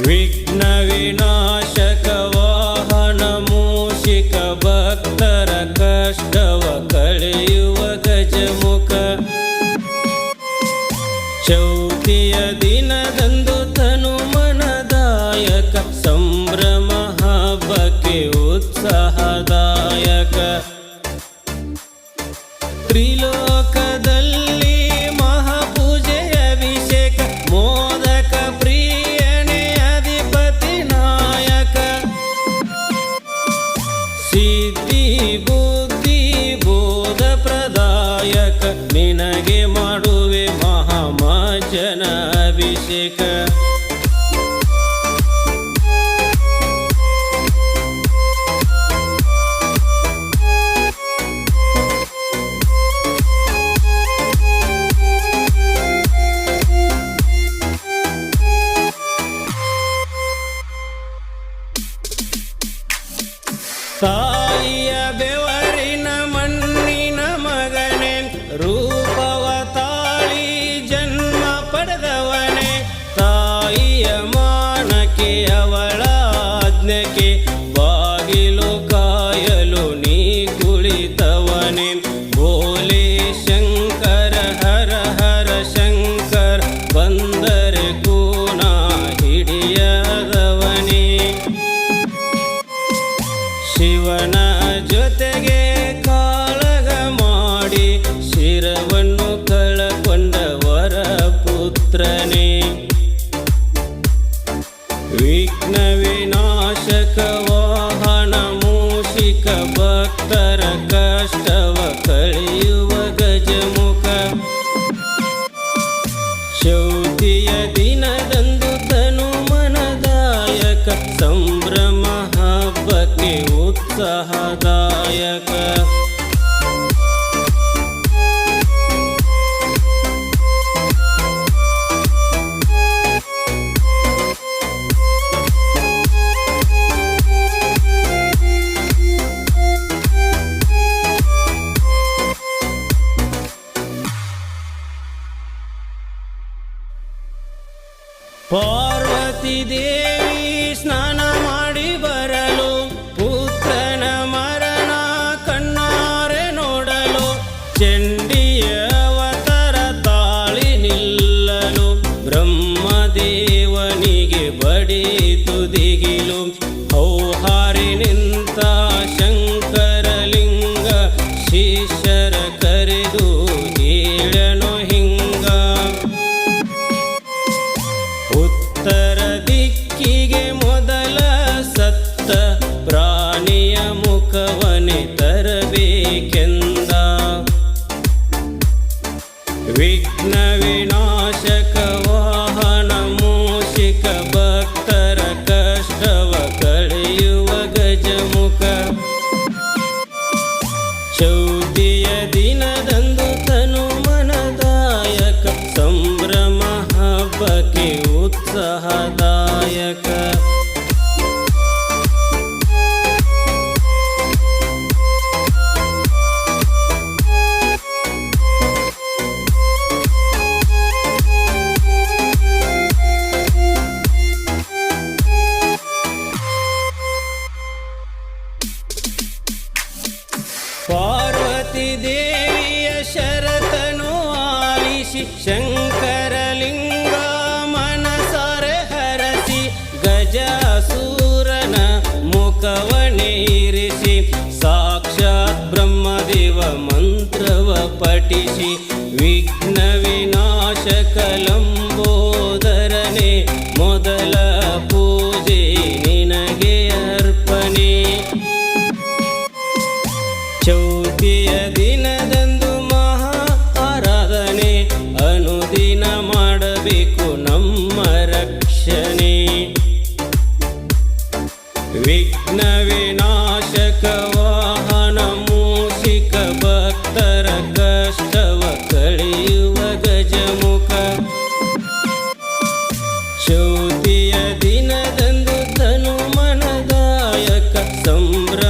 ವಿಘ್ನ ವಿನಾಶಕ ವಾಹನ ಮೂಷಿಕ ಭಕ್ತರ ಕಷ್ಟವ ಕಳೆಯುವ ಗಜಮುಖ. ಚೌತಿಯ ದಿನದಂದು ತನು ಮನದಾಯಕ ಸಂಭ್ರಮ ಹಬ್ಬಕ್ಕೆ ಉತ್ಸಾಹದಾಯಕ. ತ್ರಿಲೋಕದಲ್ಲಿ ಮಹಾಪೂಜೆಯ ಅಭಿಷೇಕ ಮೋದಕ ಪ್ರಿಯನೇ ಅಧಿಪತಿ ನಾಯಕ. ಸಿದ್ಧಿ ಬುದ್ಧಿ ಬೋಧ ಪ್ರದಾಯಕ ನಿನಗೆ ಮಾಡುವೆ ಮಹಾಮಾಜನ ಅಭಿಷೇಕ. ತಾಯಿಯ ಬೆವರಿನ ಮಣ್ಣಿನ ಮಗನೇ ರೂಪವ ತಾಳಿ ಜನ್ಮ ಪಡೆದವನೇ. ತಾಯಿಯ ಮಾನಕ್ಕೆ ಅವಳ ಆಜ್ಞೆಗೆ ಬಾಗಿಲು ಕಾಯಲು ನೀ ಕುಳಿತವನೇ. ಬೋಲೆ ಶಂಕರ ಹರ ಹರ ಶಂಕರ ಬಂದರೆ ಕೂನ ಹಿಡಿಯದವನೇ. ಶಿವನ ಜೊತೆಗೆ ಕಾಳಗ ಮಾಡಿ ಶಿರವನ್ನು ಕಳಕೊಂಡವರ ಪುತ್ರನೇ. ವಿಘ್ನ ವಿನಾಶಕ ವಾಹನ ಮೂಷಿಕ ಭಕ್ತರ ಕಷ್ಟವ ಕಳೆಯುವ ಗಜಮುಖ. ಚೌತಿಯ ದಿನದಂದು ತನು ಮನದಾಯಕ ಸಂಭ್ರಮ ಹಬ್ಬಕ್ಕೆ ಉತ್ಸಾಹದಾಯಕ. ಪಾರ್ವತಿ ದೇವಿ ಸ್ನಾನ ಮಾಡಿ ಬರಲು ಪುತ್ರನ ಮರಣ ಕಣ್ಣಾರೆ ನೋಡಲು. ಚಂಡಿಯ ಅವತಾರ ತಾಳಿ ನಿಲ್ಲಲು ಬ್ರಹ್ಮದೇವನಿಗೆ ಬಡಿತು ದಿಗಿಲು. ಹೌಹಾರಿ ನಿಂತ ಶಂಕರಲಿಂಗ ಶಿಷ್ಯರ ಕರೆದು ಹೇಳನು ಹಿಂಗ. ಉತ್ತರ ದಿಕ್ಕಿಗೆ ಮೊದಲ ಸತ್ತ ಪ್ರಾಣಿಯ ಮುಖವನೆ ತರಬೇಕೆಂದ. ವಿಘ್ನ ವಿನಾಶಕ ವಾಹನ ಮೂಷಿಕ ಭಕ್ತರ ಕಷ್ಟವ ಕಳೆಯುವ ಗಜಮುಖ. ಚೌತಿಯ ದಿನದಂದು ತನು ಮನದಾಯಕ ಸಂಭ್ರಮ ಹಬ್ಬಕ್ಕೆ ಉತ್ಸಾಹದಾಯಕ. ಪಾರ್ವತಿ ದೇವಿಯ ಶರತನು ಆಲಿಸಿ ಶಂಕರಲಿಂಗ ಮನಸಾರೆ ಹರಸಿ ಗಜಾಸೂರನ ಮುಖವನೇರಿಸಿ ಸಾಕ್ಷಾತ್ ಬ್ರಹ್ಮದೇವ ಮಂತ್ರವ ಪಠಿಸಿ. ವಿಘ್ನ ವಿನಾಶಕ ಲಂಬೋದರನೆ ಮೊದಲ ಪೂಜೆ ನಿನಗೆ ಅರ್ಪಣೆ. ಚೌತಿಯ ದಿನದಂದು ಮಹಾ ಆರಾಧನೆ ಅನುದಿನ ಮಾಡಬೇಕು ನಮ್ಮ ರಕ್ಷಣೆ. ವಿಘ್ನ ವಿನಾಶಕ ವಾಹನ ಮೂಷಿಕ ಭಕ್ತರ ಕಷ್ಟವ ಕಳೆಯುವ ಗಜಮುಖ. ಚೌತಿಯ ದಿನದಂದು ತನು ಮನದಾಯಕ ಸಂಭ್ರಮ